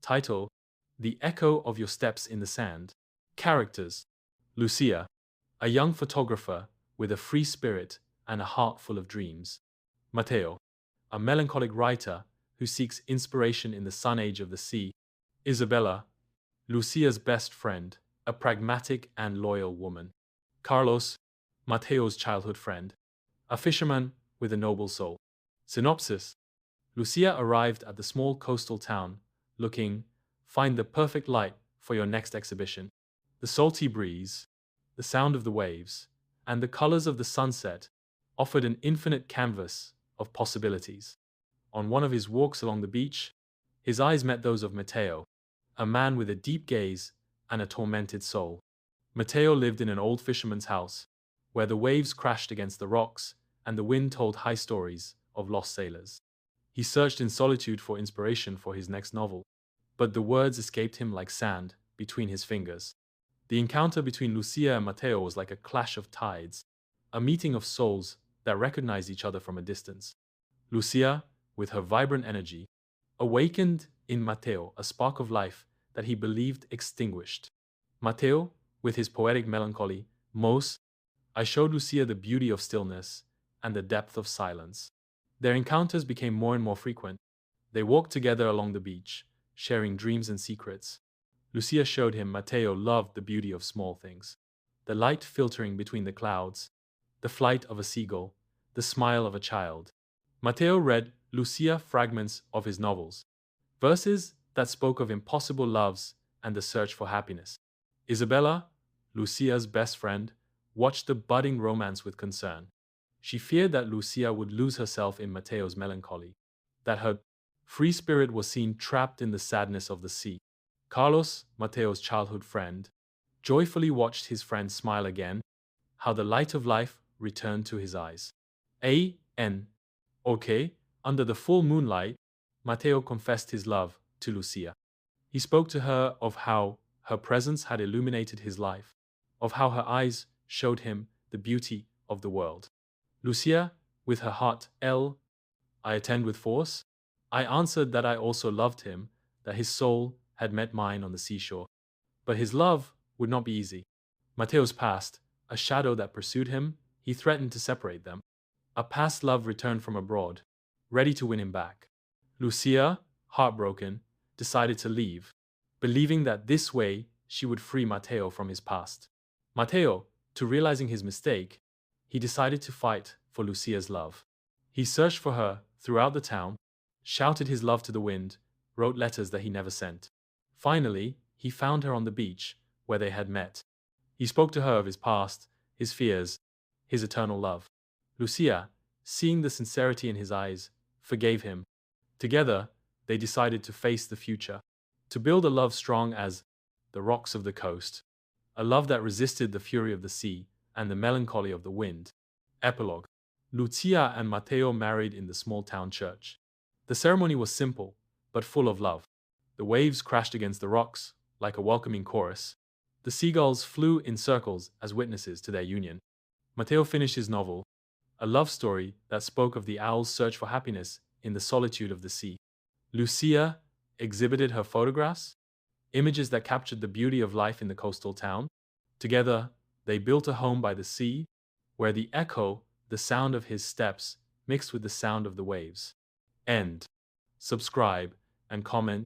Title: The Echo of Your Steps in the Sand. Characters: Lucía, a young photographer with a free spirit and a heart full of dreams. Mateo, a melancholic writer who seeks inspiration in the sun age of the sea. Isabela, Lucia's best friend, a pragmatic and loyal woman. Carlos, Mateo's childhood friend, a fisherman with a noble soul. Synopsis: Lucia arrived at the small coastal town looking, find the perfect light for your next exhibition. The salty breeze, the sound of the waves, and the colors of the sunset offered an infinite canvas of possibilities. On one of his walks along the beach, his eyes met those of Mateo, a man with a deep gaze and a tormented soul. Mateo lived in an old fisherman's house, where the waves crashed against the rocks and the wind told high stories of lost sailors. He searched in solitude for inspiration for his next novel, but the words escaped him like sand between his fingers. The encounter between Lucia and Mateo was like a clash of tides, a meeting of souls that recognized each other from a distance. Lucia, with her vibrant energy, awakened in Mateo a spark of life that he believed extinguished. Mateo, with his poetic melancholy, I showed Lucia the beauty of stillness and the depth of silence. Their encounters became more and more frequent. They walked together along the beach, sharing dreams and secrets. Lucia showed him Mateo loved the beauty of small things, the light filtering between the clouds, the flight of a seagull, the smile of a child. Mateo read Lucia fragments of his novels, verses that spoke of impossible loves and the search for happiness. Isabela, Lucia's best friend, watched the budding romance with concern. She feared that Lucia would lose herself in Mateo's melancholy, that her free spirit was seen trapped in the sadness of the sea. Carlos, Mateo's childhood friend, joyfully watched his friend smile again, how the light of life returned to his eyes. Under the full moonlight, Mateo confessed his love to Lucia. He spoke to her of how her presence had illuminated his life, of how her eyes showed him the beauty of the world. Lucia, with her heart, I attend with force. I answered that I also loved him, that his soul had met mine on the seashore. But his love would not be easy. Mateo's past, a shadow that pursued him, he threatened to separate them. A past love returned from abroad, ready to win him back. Lucia, heartbroken, decided to leave, believing that this way she would free Mateo from his past. Mateo, to realizing his mistake, he decided to fight for Lucia's love. He searched for her throughout the town, shouted his love to the wind, wrote letters that he never sent. Finally, he found her on the beach where they had met. He spoke to her of his past, his fears, his eternal love. Lucia, seeing the sincerity in his eyes, forgave him. Together, they decided to face the future, to build a love strong as the rocks of the coast, a love that resisted the fury of the sea and the melancholy of the wind. Epilogue: Lucia and Mateo married in the small town church. The ceremony was simple, but full of love. The waves crashed against the rocks like a welcoming chorus. The seagulls flew in circles as witnesses to their union. Mateo finished his novel, a love story that spoke of the owl's search for happiness in the solitude of the sea. Lucia exhibited her photographs, images that captured the beauty of life in the coastal town. Together, they built a home by the sea, where the echo, the sound of his steps, mixed with the sound of the waves. End. Subscribe and comment